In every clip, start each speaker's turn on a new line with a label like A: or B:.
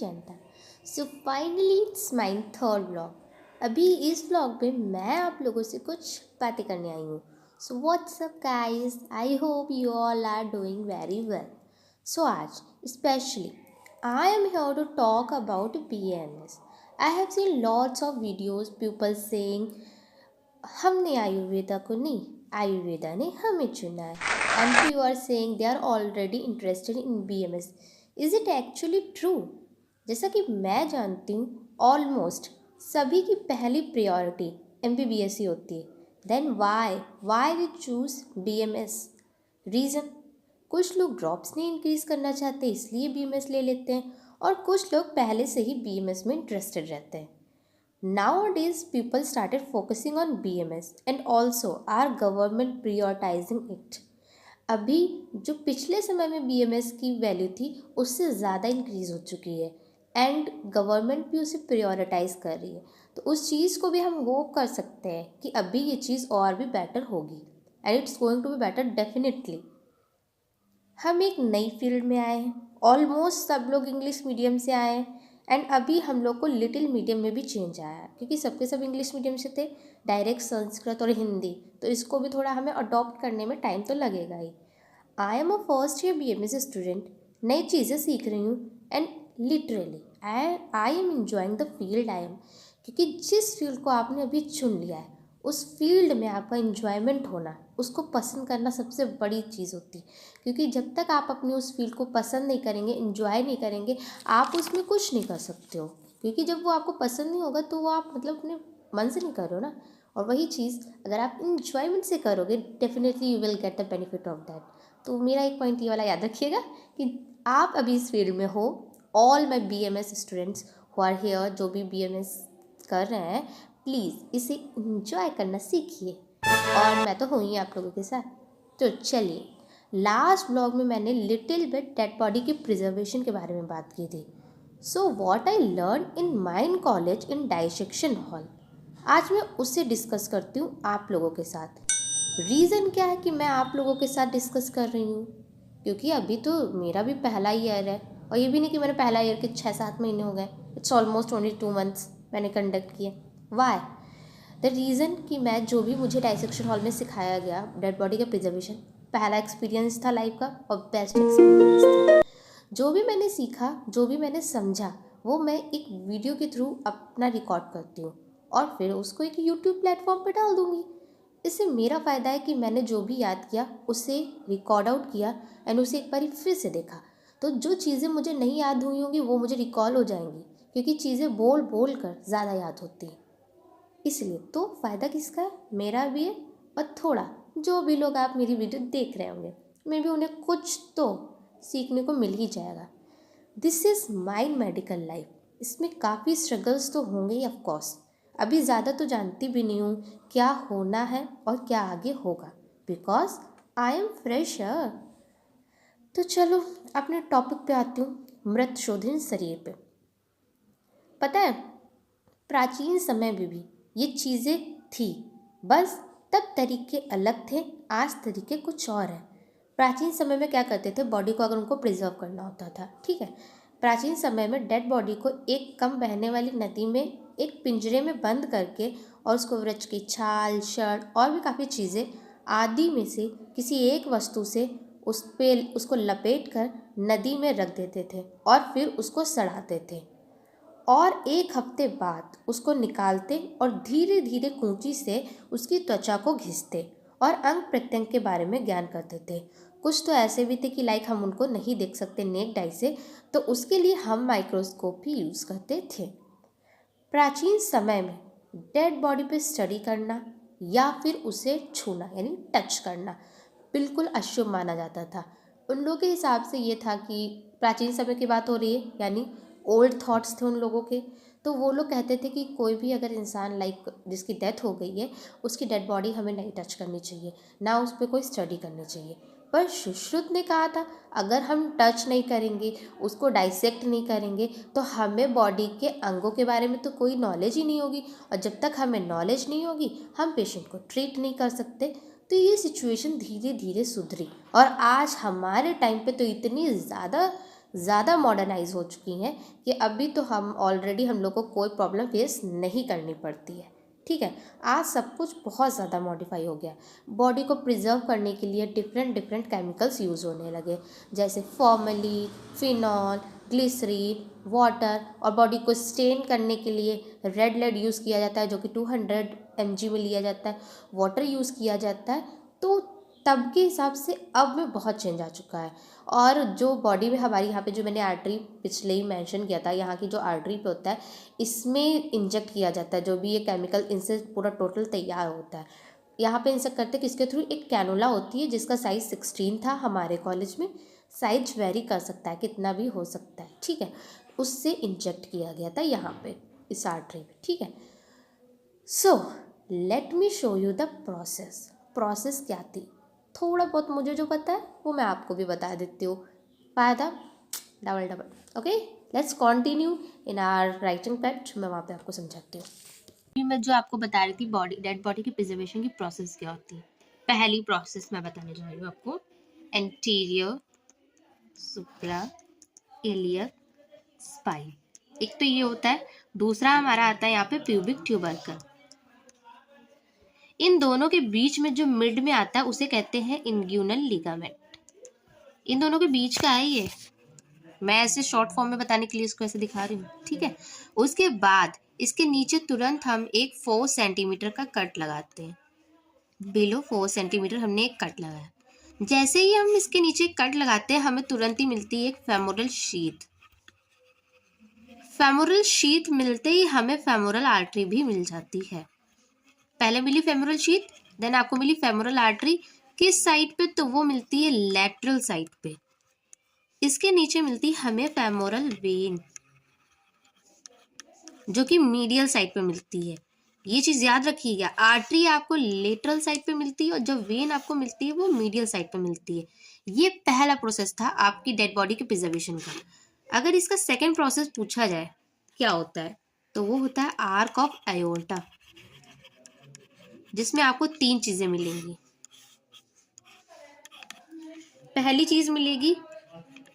A: Janata. So finally it's my third vlog. अभी इस vlog में मैं आप लोगों से कुछ बातें करने आई हूँ। So what's up guys, I hope you all are doing very well. So आज specially I am here to talk about PMS. I have seen lots of videos people saying हमने आयुर्वेदा को नहीं, आयुर्वेदा ने हमें चुना है, and few are saying they are already interested in BMS. Is it actually true? जैसा कि मैं जानती हूँ ऑलमोस्ट सभी की पहली प्रायोरिटी MBBS ही होती है। Then why we choose BMS? Reason, कुछ लोग ड्रॉप्स नहीं इंक्रीज करना चाहते इसलिए BMS ले लेते हैं, और कुछ लोग पहले से ही BMS में इंटरेस्टेड रहते हैं। Nowadays, people started focusing on BMS and also our government prioritizing it. अभी जो पिछले समय में BMS की वैल्यू थी उससे ज़्यादा इंक्रीज़ हो चुकी है, एंड गवर्नमेंट भी उसे प्रायोरिटाइज कर रही है। तो उस चीज़ को भी हम होप कर सकते हैं कि अभी ये चीज़ और भी बेटर होगी, and it's going to be better definitely. हम एक नई फील्ड में आए हैं, ऑलमोस्ट सब लोग इंग्लिश मीडियम से आए हैं, एंड अभी हम लोग को लिटिल मीडियम में भी चेंज आया है, क्योंकि सबके सब इंग्लिश मीडियम से थे, डायरेक्ट संस्कृत और हिंदी, तो इसको भी थोड़ा हमें अडॉप्ट करने में टाइम तो लगेगा ही। I am a first year BMS student, नई चीज़ें सीख रही हूँ, and literally I am enjoying the field I am, क्योंकि जिस फील्ड को आपने अभी चुन लिया है उस फील्ड में आपका इन्जॉयमेंट होना, उसको पसंद करना सबसे बड़ी चीज़ होती है। क्योंकि जब तक आप अपनी उस फील्ड को पसंद नहीं करेंगे, इन्जॉय नहीं करेंगे, आप उसमें कुछ नहीं कर सकते हो। क्योंकि जब वो आपको पसंद नहीं होगा तो वो आप मतलब अपने मन से नहीं कर रहे हो ना। और वही चीज़ अगर आप इन्जॉयमेंट से करोगे, definitely you will get the benefit of that. तो मेरा एक पॉइंट ये वाला याद रखिएगा कि आप अभी इस फील्ड में हो। All my BMS students who are here, जो भी BMS कर रहे हैं, प्लीज़ इसे इंजॉय करना सीखिए, और मैं तो हूँ ही आप लोगों के साथ। तो चलिए, लास्ट ब्लॉग में मैंने लिटिल बिट डेड बॉडी की प्रिजर्वेशन के बारे में बात की थी। So what I learn in mine college in dissection hall, आज मैं उससे डिस्कस करती हूँ आप लोगों के साथ। रीज़न क्या है कि मैं आप लोगों के साथ डिस्कस कर रही हूँ, क्योंकि अभी तो मेरा भी पहला ईयर है, और ये भी नहीं कि मैंने पहला ईयर के 6-7 महीने हो गए, इट्स ऑलमोस्ट ओनली 2 मंथ्स मैंने कंडक्ट किए। वाई? द रीज़न कि मैं जो भी मुझे डाइसेक्शन हॉल में सिखाया गया डेड बॉडी का प्रिजर्वेशन, पहला एक्सपीरियंस था लाइफ का और बेस्ट एक्सपीरियंस था। जो भी मैंने सीखा, जो भी मैंने समझा, वो मैं एक वीडियो के थ्रू अपना रिकॉर्ड करती हूँ और फिर उसको एक यूट्यूब प्लेटफॉर्म पर डाल दूँगी। इससे मेरा फ़ायदा है कि मैंने जो भी याद किया उसे रिकॉर्ड आउट किया, एंड उसे एक बार फिर से देखा, तो जो चीज़ें मुझे नहीं याद हुई होंगी वो मुझे रिकॉल हो जाएंगी, क्योंकि चीज़ें बोल बोल कर ज़्यादा याद होती हैं। इसलिए तो फ़ायदा किसका है? मेरा भी है, और थोड़ा जो भी लोग आप मेरी वीडियो देख रहे होंगे, मे भी उन्हें कुछ तो सीखने को मिल ही जाएगा। This is my medical life, इसमें काफ़ी स्ट्रगल्स तो होंगे ही ऑफकोर्स। अभी ज़्यादा तो जानती भी नहीं हूँ क्या होना है और क्या आगे होगा, बिकॉज आई एम फ्रेशर। तो चलो अपने टॉपिक पे आती हूँ, मृत शोधन शरीर पे। पता है, प्राचीन समय में भी ये चीज़ें थी, बस तब तरीके अलग थे, आज तरीके कुछ और हैं। प्राचीन समय में क्या करते थे, बॉडी को अगर उनको प्रिजर्व करना होता था, ठीक है, प्राचीन समय में डेड बॉडी को एक कम बहने वाली नदी में एक पिंजरे में बंद करके, और उसको वृक्ष की छाल, शर्ट और भी काफ़ी चीज़ें आदि में से किसी एक वस्तु से उसको लपेट कर नदी में रख देते थे, और फिर उसको सड़ाते थे, और 1 हफ्ते बाद उसको निकालते और धीरे धीरे कूंची से उसकी त्वचा को घिसते और अंग प्रत्यंग के बारे में ज्ञान करते थे। कुछ तो ऐसे भी थे कि लाइक हम उनको नहीं देख सकते नेक डाई से, तो उसके लिए हम माइक्रोस्कोप भी यूज़ करते थे। प्राचीन समय में डेड बॉडी पे स्टडी करना या फिर उसे छूना यानी टच करना बिल्कुल अशुभ माना जाता था। उन लोगों के हिसाब से ये था कि प्राचीन समय की बात हो रही है, यानी ओल्ड थॉट्स थे उन लोगों के। तो वो लोग कहते थे कि कोई भी अगर इंसान लाइक जिसकी डेथ हो गई है, उसकी डेड बॉडी हमें नहीं टच करनी चाहिए, ना उस पर कोई स्टडी करनी चाहिए। पर सुश्रुत ने कहा था अगर हम टच नहीं करेंगे, उसको डाइसेक्ट नहीं करेंगे, तो हमें बॉडी के अंगों के बारे में तो कोई नॉलेज ही नहीं होगी, और जब तक हमें नॉलेज नहीं होगी हम पेशेंट को ट्रीट नहीं कर सकते। तो ये सिचुएशन धीरे धीरे सुधरी, और आज हमारे टाइम पे तो इतनी ज़्यादा ज़्यादा मॉडर्नाइज हो चुकी हैं कि अभी तो हम लोग को कोई प्रॉब्लम फेस नहीं करनी पड़ती है। ठीक है, आज सब कुछ बहुत ज़्यादा मॉडिफाई हो गया। बॉडी को प्रिजर्व करने के लिए डिफरेंट डिफरेंट केमिकल्स यूज़ होने लगे, जैसे फॉर्मलिन, फिनॉल, ग्लिसरीन, वाटर, और बॉडी को स्टेन करने के लिए रेड लेड यूज़ किया जाता है जो कि 200 mg में लिया जाता है, वाटर यूज़ किया जाता है। तो तब के हिसाब से अब में बहुत चेंज आ चुका है। और जो बॉडी में हमारी यहाँ पे जो मैंने आर्टरी पिछले ही मेंशन किया था, यहाँ की जो आर्टरी पे होता है इसमें इंजेक्ट किया जाता है जो भी ये केमिकल, इनसे पूरा टोटल तैयार होता है। यहाँ पे इंजेक्ट करते हैं किसके थ्रू, एक कैनुला होती है जिसका साइज़ 16 था हमारे कॉलेज में, साइज वेरी कर सकता है, कितना भी हो सकता है। ठीक है, उससे इंजेक्ट किया गया था यहाँ पे इस आर्टरी में। ठीक है, so let me show you the process क्या थी। थोड़ा बहुत मुझे जो पता है वो मैं आपको भी बता देती हूँ, फायदा double double. Okay, let's continue in our writing pad, मैं वहाँ पे आपको समझाती हूँ। अभी मैं जो आपको बता रही थी डेड बॉडी की प्रिजर्वेशन की प्रोसेस क्या होती है। पहली प्रोसेस मैं बताने जा रही हूँ आपको, एंटीरियर सुप्रा इलियक स्पाइन। एक तो ये होता है, दूसरा हमारा आता है यहाँ पे प्यूबिक ट्यूबरकल। इन दोनों के बीच में जो मिड में आता है उसे कहते हैं इंग्यूनल लिगामेंट। इन दोनों के बीच का है ये, मैं ऐसे शॉर्ट फॉर्म में बताने के लिए इसको ऐसे दिखा रही हूँ। ठीक है, उसके बाद इसके नीचे तुरंत हम एक 4 सेंटीमीटर का कट लगाते हैं। बिलो 4 सेंटीमीटर हमने एक कट लगाया। जैसे ही हम इसके नीचे कट लगाते हैं हमें तुरंत ही मिलती है एक फेमोरल शीथ। फेमोरल शीथ मिलते ही हमें फेमोरल आर्टरी भी मिल जाती है। पहले मिली फेमोरल शीथ, देन आपको मिली फेमोरल आर्टरी। किस साइड पे, तो वो मिलती है लैटरल साइड पे। इसके नीचे मिलती है हमें फेमोरल वेन जो कि मीडियल साइड पे मिलती है। ये चीज याद रखिएगा, आर्टरी आपको लेटरल साइड पे मिलती है और जो वेन आपको मिलती है वो मीडियल साइड पे मिलती है। ये पहला प्रोसेस था आपकी डेड बॉडी के प्रिजर्वेशन का। अगर इसका सेकेंड प्रोसेस पूछा जाए क्या होता है, तो वो होता है आर्क ऑफ आयोर्टा, जिसमें आपको 3 चीजें मिलेंगी। पहली चीज मिलेगी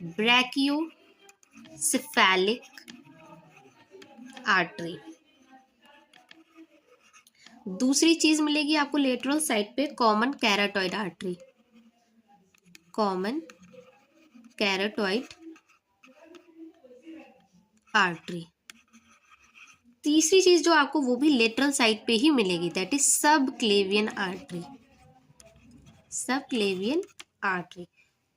A: ब्रैकियोसेफेलिक आर्टरी। दूसरी चीज मिलेगी आपको लेटरल साइड पे कॉमन कैरोटॉइड आर्टरी, कॉमन कैरोटॉइड आर्टरी। तीसरी चीज जो आपको वो भी लेटरल साइड पे ही मिलेगी, दैट इज सब क्लेवियन आर्टरी, सब क्लेवियन आर्टरी।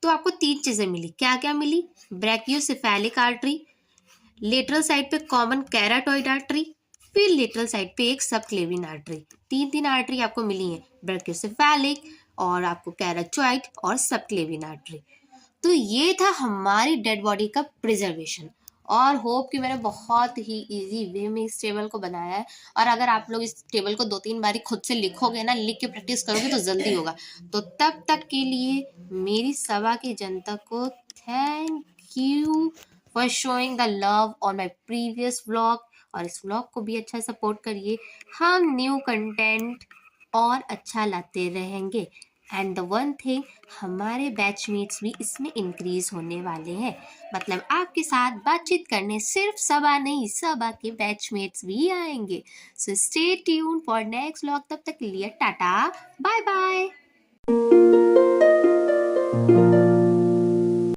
A: तो आपको 3 चीजें मिली, क्या क्या मिली, ब्रैकियोसेफेलिक आर्टरी, लेटरल साइड पे कॉमन कैरोटॉइड आर्टरी, फिर लेटरल साइड पे एक सब क्लेवियन आर्टरी। 3 आर्टरी आपको मिली है, ब्रैकियोसेफेलिक और आपको कैरोटॉइड और सब क्लेवियन आर्टरी। तो ये था हमारी डेड बॉडी का प्रिजर्वेशन, और होप कि मैंने बहुत ही इजी वे में इस टेबल को बनाया है। और अगर आप लोग इस टेबल को 2-3 बारी खुद से लिखोगे ना, लिख के प्रैक्टिस करोगे तो जल्दी होगा। तो तब तक के लिए मेरी सभा की जनता को thank you for showing the love on my previous vlog, और इस व्लॉग को भी अच्छा सपोर्ट करिए। हम न्यू कंटेंट और अच्छा लाते रहेंगे। एंड द वन थिंग, हमारे बैचमेट्स भी इसमें इंक्रीज होने वाले हैं, मतलब आपके साथ बातचीत करने सिर्फ सबा नहीं, सबा के बैचमेट्स भी आएंगे। So stay tune for next vlog. तब तक के लिए टाटा बाय बाय।